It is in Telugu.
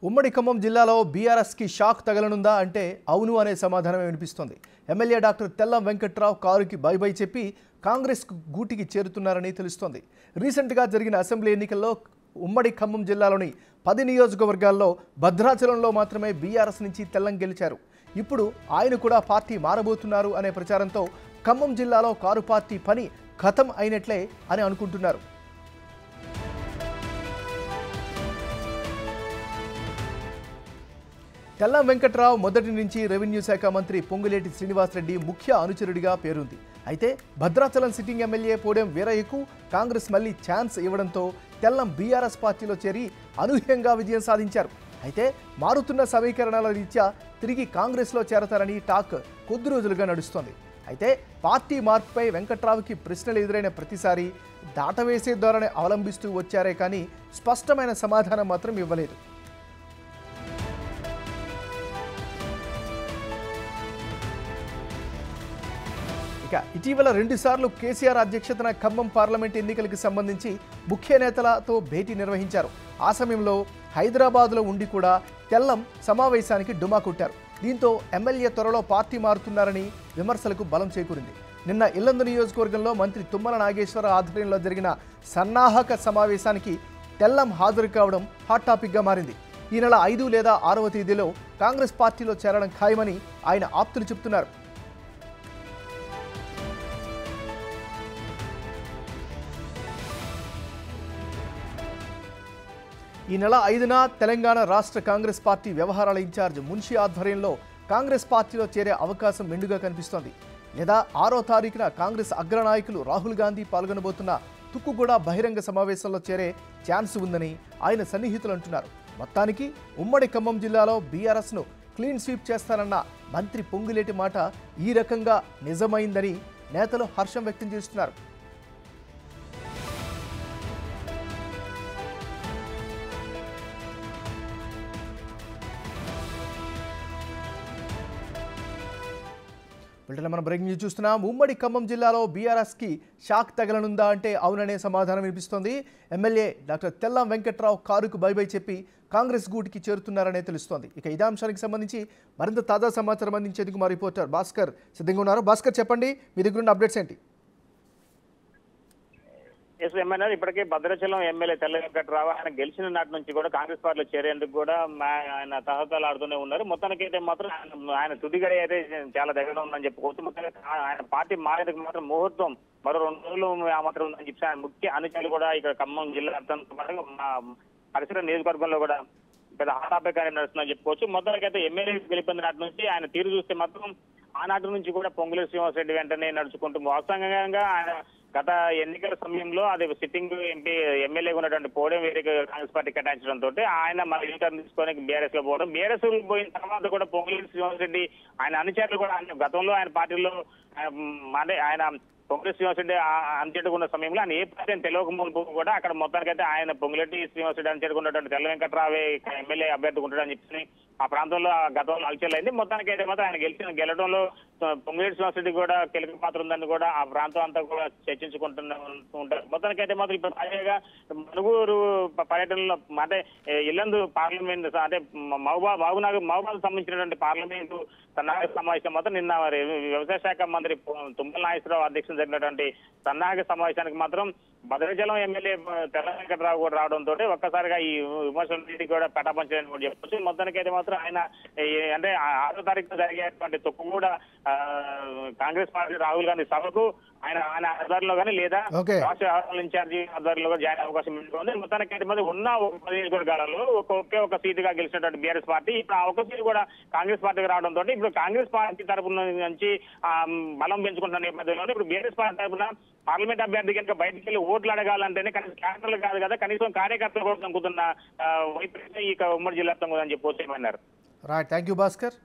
ఉమ్మడి ఖమ్మం జిల్లాలో బీఆర్ఎస్కి షాక్ తగలనుందా అంటే అవును అనే సమాధానమే వినిపిస్తోంది. ఎమ్మెల్యే డాక్టర్ తెల్లం వెంకట్రావు కారుకి బై బై చెప్పి కాంగ్రెస్ గూటికి చేరుతున్నారని తెలుస్తోంది. రీసెంట్గా జరిగిన అసెంబ్లీ ఎన్నికల్లో ఉమ్మడి ఖమ్మం జిల్లాలోని 10 నియోజకవర్గాల్లో భద్రాచలంలో మాత్రమే బీఆర్ఎస్ నుంచి తెల్లం గెలిచారు. ఇప్పుడు ఆయన కూడా పార్టీ మారబోతున్నారు అనే ప్రచారంతో ఖమ్మం జిల్లాలో కారు పార్టీ పని ఖతం అయినట్లే అని అనుకుంటున్నారు. తెల్లం వెంకట్రావు మొదటి నుంచి రెవెన్యూ శాఖ మంత్రి పొంగులేటి శ్రీనివాసరెడ్డి ముఖ్య అనుచరుడిగా పేరుంది. అయితే భద్రాచలం సిట్టింగ్ ఎమ్మెల్యే పోడెం వీరయ్యకు కాంగ్రెస్ మళ్లీ ఛాన్స్ ఇవ్వడంతో తెల్లం బీఆర్ఎస్ పార్టీలో చేరి అనూహ్యంగా విజయం సాధించారు. అయితే మారుతున్న సమీకరణాల రీత్యా తిరిగి కాంగ్రెస్లో చేరతారని టాక్ కొద్ది రోజులుగా నడుస్తోంది. అయితే పార్టీ మార్పుపై వెంకట్రావుకి ప్రశ్నలు ఎదురైన ప్రతిసారి దాటవేసే ధోరణి అవలంబిస్తూ వచ్చారే కానీ స్పష్టమైన సమాధానం మాత్రం ఇవ్వలేదు. ఇటీవల 2 సార్లు కేసీఆర్ అధ్యక్షతన ఖమ్మం పార్లమెంట్ ఎన్నికలకు సంబంధించి ముఖ్య నేతలతో భేటీ నిర్వహించారు. ఆ సమయంలో హైదరాబాద్లో ఉండి కూడా తెల్లం సమావేశానికి డుమా కొట్టారు. దీంతో ఎమ్మెల్యే త్వరలో పార్టీ మారుతున్నారని విమర్శలకు బలం చేకూరింది. నిన్న ఇల్లందు నియోజకవర్గంలో మంత్రి తుమ్మల నాగేశ్వర ఆధ్వర్యంలో జరిగిన సన్నాహక సమావేశానికి తెల్లం హాజరు కావడం హాట్ టాపిక్గా మారింది. ఈ నెల 5 లేదా 6వ తేదీలో కాంగ్రెస్ పార్టీలో చేరడం ఖాయమని ఆయన ఆప్తులు చెబుతున్నారు. ఈ నెల 5న తెలంగాణ రాష్ట్ర కాంగ్రెస్ పార్టీ వ్యవహారాల ఇన్ఛార్జ్ మున్షి ఆధ్వర్యంలో కాంగ్రెస్ పార్టీలో చేరే అవకాశం మెండుగా కనిపిస్తోంది. లేదా 6వ తారీఖున కాంగ్రెస్ అగ్రనాయకులు రాహుల్ గాంధీ పాల్గొనబోతున్న తుక్కుగూడ బహిరంగ సమావేశంలో చేరే ఛాన్స్ ఉందని ఆయన సన్నిహితులు అంటున్నారు. మొత్తానికి ఉమ్మడి ఖమ్మం జిల్లాలో బీఆర్ఎస్ను క్లీన్ స్వీప్ చేస్తారన్న మంత్రి పొంగులేటి మాట ఈ రకంగా నిజమైందని నేతలు హర్షం వ్యక్తం చేస్తున్నారు. మనం బ్రేకింగ్ న్యూస్ చూస్తున్నాం. ఉమ్మడి ఖమ్మం జిల్లాలో బీఆర్ఎస్కి షాక్ తగలనుందా అంటే అవుననే సమాధానం వినిపిస్తోంది. ఎమ్మెల్యే డాక్టర్ తెల్లం వెంకట్రావు కారుకు బై బై చెప్పి కాంగ్రెస్ గూటికి చేరుతున్నారనే తెలుస్తోంది. ఇక ఇదే అంశానికి సంబంధించి మరింత తాజా సమాచారం అందించేందుకు మా రిపోర్టర్ భాస్కర్ సిద్ధంగా ఉన్నారు. భాస్కర్, చెప్పండి, మీ దగ్గర ఉన్న అప్డేట్స్ ఏంటి? ఇప్పటికే భద్రాచలం ఎమ్మెల్యే తెల్ల వెంకట్రావు ఆయన గెలిచిన నాటి నుంచి కూడా కాంగ్రెస్ పార్టీలో చేరేందుకు కూడా ఆయన తహతలు ఆడుతూనే ఉన్నారు. మొత్తానికి అయితే మాత్రం ఆయన తుదిగడి అయితే చాలా దగ్గర ఉందని చెప్పుకోవచ్చు. మొత్తానికి ఆయన పార్టీ మారేందుకు మాత్రం ముహూర్తం మరో 2 రోజులు మాత్రం ఉందని చెప్పి ఆయన ముఖ్య అనుచరులు కూడా ఇక్కడ ఖమ్మం జిల్లా పరిసర నియోజకవర్గంలో కూడా పెద్ద హాటాపేకాన్ని నడుస్తుందని చెప్పుకోవచ్చు. మొత్తానికి అయితే ఎమ్మెల్యే గెలిపిన నాటి నుంచి ఆయన తీరు చూస్తే మాత్రం ఆనాటి నుంచి కూడా పొంగులేటి శ్రీనివాసరెడ్డి వెంటనే నడుచుకుంటూ వాస్తవంగా ఆయన గత ఎన్నికల సమయంలో అది సిట్టింగ్ ఎంపీ ఎమ్మెల్యేగా ఉన్నటువంటి పోడెం వీరికి కాంగ్రెస్ పార్టీ కేటాయించడంతో ఆయన మళ్ళీ యూటర్న్ తీసుకొని బీఆర్ఎస్ లో పోవడం, బీఆర్ఎస్ పోయిన తర్వాత కూడా పొంగులేటి శ్రీనివాసరెడ్డి ఆయన అనుచరులు కూడా గతంలో ఆయన పార్టీలో అంటే ఆయన పొంగులేటి శ్రీనివాసరెడ్డి అనుచేటుకున్న సమయంలో ఆయన ఏ పార్టీ అని తెలియక ముందు కూడా అక్కడ మొత్తానికైతే ఆయన పొంగులేటి శ్రీనివాసరెడ్డి అనుచేటుకున్నటువంటి తెల్ల వెంకట్రావే ఎమ్మెల్యే అభ్యర్థి ఉంటాడని చెప్పి ఆ ప్రాంతంలో గతంలో అలచలైంది. మొత్తానికి అయితే మాత్రం ఆయన గెలడంలో పొంగులేటి శ్రీనివాసరెడ్డి కూడా కీలక పాత్ర ఉందని కూడా ఆ ప్రాంతం అంతా కూడా చర్చించుకుంటుంటారు. మొత్తానికి అయితే మాత్రం ఇప్పుడు తాజాగా మనుగూరు పర్యటనలో అంటే ఇల్లందు పార్లమెంట్ అంటే మహబూబాద్ సంబంధించినటువంటి పార్లమెంటు సన్నాహక సమావేశం మాత్రం నిన్న వ్యవసాయ శాఖ మంత్రి తుమ్మల నాగేశ్వరరావు అధ్యక్షతన జరిగినటువంటి సన్నాహక సమావేశానికి మాత్రం భద్రాచలం ఎమ్మెల్యే తెల్ల వెంకట్రావు కూడా రావడంతో ఒక్కసారిగా ఈ విమర్శలన్నింటికి కూడా పటాపంచని కూడా చెప్పొచ్చు. మొత్తానికి అయితే మాత్రం ఆయన అంటే 6వ తారీఖున జరిగేటువంటి తుక్కుగూడ కాంగ్రెస్ పార్టీ రాహుల్ గాంధీ సభకు ఆయన ఆధ్వర్యంలో కానీ లేదా రాష్ట్ర వ్యవహారాల ఇన్ఛార్జి ఆధ్వర్యంలో కూడా జాయిన్ అవకాశం ఉంది. మొత్తానికి అయితే మాత్రం ఉన్న 10 నియోజకవర్గాలలో ఒకే ఒక సీటుగా గెలిచినటువంటి బీఆర్ఎస్ పార్టీ ఇప్పుడు ఆ ఒక సీటు కూడా కాంగ్రెస్ పార్టీకి రావడంతో ఇప్పుడు కాంగ్రెస్ పార్టీ తరఫున నుంచి బలం పెంచుకుంటున్న నేపథ్యంలో ఇప్పుడు బీఆర్ఎస్ పార్టీ తరఫున పార్లమెంట్ అభ్యర్థి కనుక బయటికి వెళ్ళి ఓట్లు అడగాలంటేనే కనీసం క్యాడర్లు కాదు కదా, కనీసం కార్యకర్తలు కూడా అనుకుంటున్న వైపు ఈ ఉమ్మడి జిల్లా ఉందని చెప్పి వచ్చేయమన్నారు. Right, thank you Bhaskar.